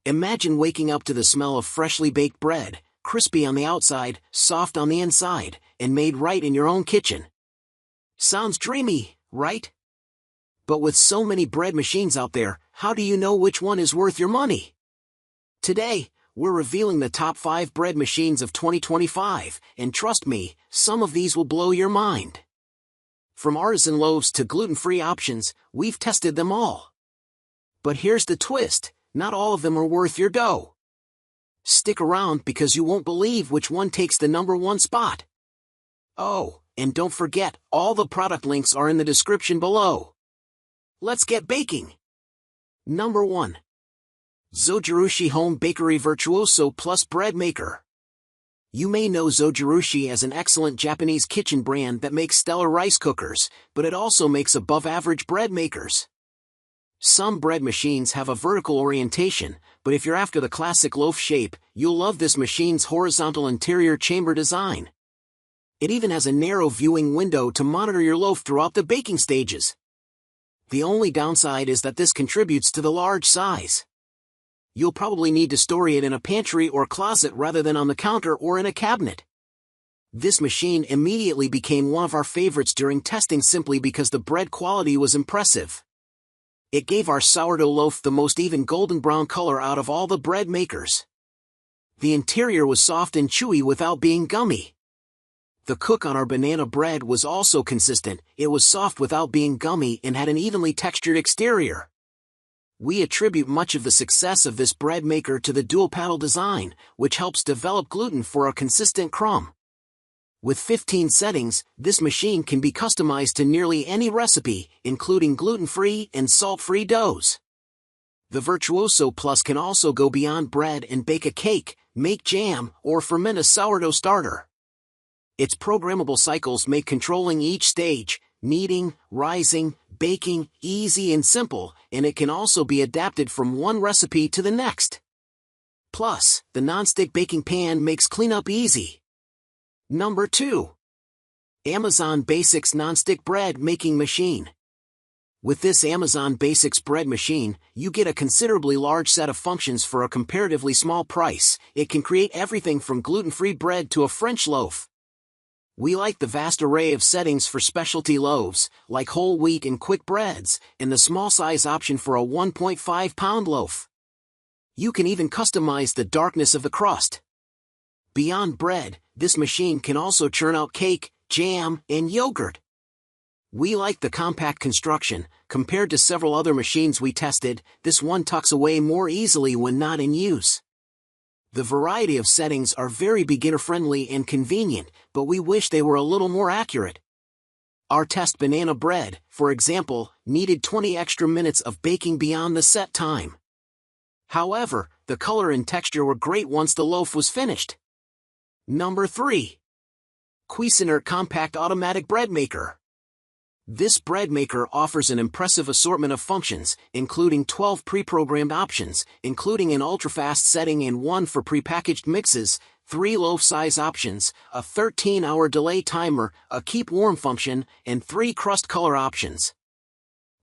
Imagine waking up to the smell of freshly baked bread, crispy on the outside, soft on the inside, and made right in your own kitchen. Sounds dreamy, right? But with so many bread machines out there, how do you know which one is worth your money? Today, we're revealing the top 5 bread machines of 2025, and trust me, some of these will blow your mind. From Artisan loaves to gluten-free options, we've tested them all. But here's the twist, not all of them are worth your dough. Stick around because you won't believe which one takes the #1 spot. Oh, and don't forget, all the product links are in the description below. Let's get baking. Number 1. Zojirushi Home Bakery Virtuoso Plus Breadmaker. You may know Zojirushi as an excellent Japanese kitchen brand that makes stellar rice cookers, but it also makes above-average bread makers. Some bread machines have a vertical orientation, but if you're after the classic loaf shape, you'll love this machine's horizontal interior chamber design. It even has a narrow viewing window to monitor your loaf throughout the baking stages. The only downside is that this contributes to the large size. You'll probably need to store it in a pantry or closet rather than on the counter or in a cabinet. This machine immediately became one of our favorites during testing simply because the bread quality was impressive. It gave our sourdough loaf the most even golden brown color out of all the bread makers. The interior was soft and chewy without being gummy. The cook on our banana bread was also consistent, it was soft without being gummy and had an evenly textured exterior. We attribute much of the success of this bread maker to the dual paddle design, which helps develop gluten for a consistent crumb. With 15 settings, this machine can be customized to nearly any recipe, including gluten-free and salt-free doughs. The Virtuoso Plus can also go beyond bread and bake a cake, make jam, or ferment a sourdough starter. Its programmable cycles make controlling each stage, kneading, rising, baking, easy and simple, and it can also be adapted from one recipe to the next. Plus, the non-stick baking pan makes cleanup easy. Number 2. Amazon Basics Non-Stick Bread Making Machine. With this Amazon Basics bread machine, you get a considerably large set of functions for a comparatively small price. It can create everything from gluten-free bread to a French loaf. We like the vast array of settings for specialty loaves, like whole wheat and quick breads, and the small size option for a 1.5-pound loaf. You can even customize the darkness of the crust. Beyond bread, this machine can also churn out cake, jam, and yogurt. We like the compact construction. Compared to several other machines we tested, this one tucks away more easily when not in use. The variety of settings are very beginner-friendly and convenient, but we wish they were a little more accurate. Our test banana bread, for example, needed 20 extra minutes of baking beyond the set time. However, the color and texture were great once the loaf was finished. Number 3. Cuisinart Compact Automatic Bread Maker. This bread maker offers an impressive assortment of functions, including 12 pre-programmed options, including an ultra-fast setting and one for pre-packaged mixes, 3 loaf-size options, a 13-hour delay timer, a keep warm function, and 3 crust color options.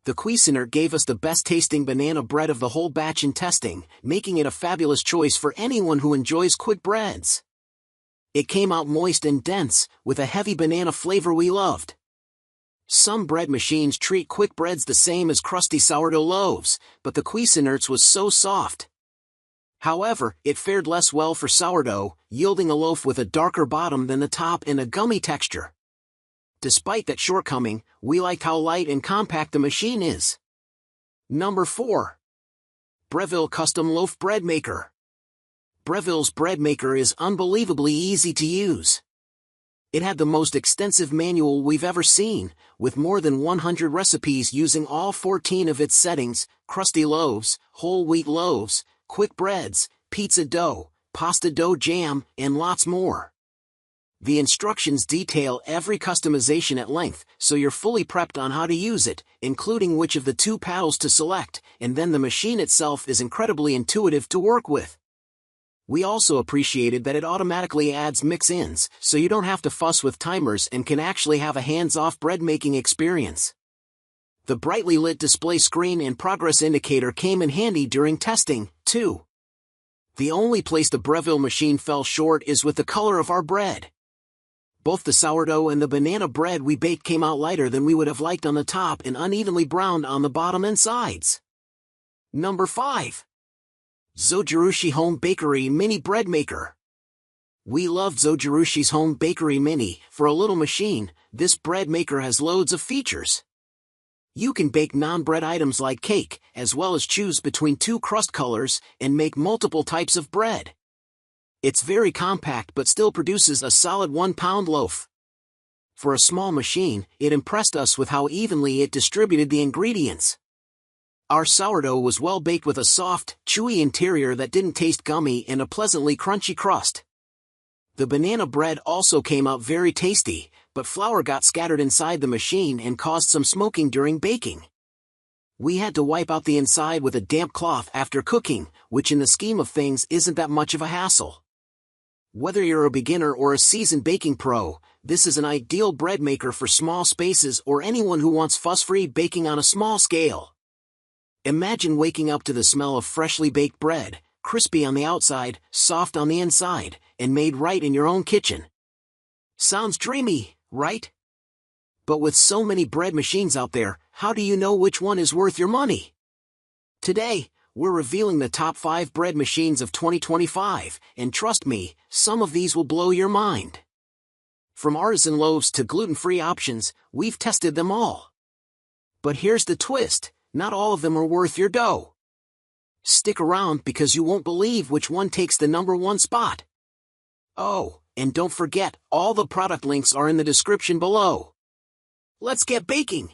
The Cuisinart gave us the best-tasting banana bread of the whole batch in testing, making it a fabulous choice for anyone who enjoys quick breads. It came out moist and dense, with a heavy banana flavor we loved. Some bread machines treat quick breads the same as crusty sourdough loaves, but the Cuisinart's was so soft. However, it fared less well for sourdough, yielding a loaf with a darker bottom than the top and a gummy texture. Despite that shortcoming, we liked how light and compact the machine is. Number 4. Breville Custom Loaf Bread Maker. Breville's bread maker is unbelievably easy to use. It had the most extensive manual we've ever seen, with more than 100 recipes using all 14 of its settings: crusty loaves, whole wheat loaves, quick breads, pizza dough, pasta dough jam, and lots more. The instructions detail every customization at length, so you're fully prepped on how to use it, including which of the 2 paddles to select, and then the machine itself is incredibly intuitive to work with. We also appreciated that it automatically adds mix-ins, so you don't have to fuss with timers and can actually have a hands-off bread-making experience. The brightly lit display screen and progress indicator came in handy during testing, too. The only place the Breville machine fell short is with the color of our bread. Both the sourdough and the banana bread we baked came out lighter than we would have liked on the top and unevenly browned on the bottom and sides. Number 5. Zojirushi Home Bakery Mini Breadmaker. We loved Zojirushi's Home Bakery Mini. For a little machine, this bread maker has loads of features. You can bake non-bread items like cake, as well as choose between 2 crust colors and make multiple types of bread. It's very compact but still produces a solid 1-pound loaf. For a small machine, it impressed us with how evenly it distributed the ingredients. Our sourdough was well baked with a soft, chewy interior that didn't taste gummy and a pleasantly crunchy crust. The banana bread also came out very tasty, but flour got scattered inside the machine and caused some smoking during baking. We had to wipe out the inside with a damp cloth after cooking, which in the scheme of things isn't that much of a hassle. Whether you're a beginner or a seasoned baking pro, this is an ideal bread maker for small spaces or anyone who wants fuss-free baking on a small scale. Imagine waking up to the smell of freshly baked bread, crispy on the outside, soft on the inside, and made right in your own kitchen. Sounds dreamy, right? But with so many bread machines out there, how do you know which one is worth your money? Today, we're revealing the top 5 bread machines of 2025, and trust me, some of these will blow your mind. From Artisan loaves to gluten-free options, we've tested them all. But here's the twist, not all of them are worth your dough. Stick around because you won't believe which one takes the number 1 spot. Oh, and don't forget, all the product links are in the description below. Let's get baking!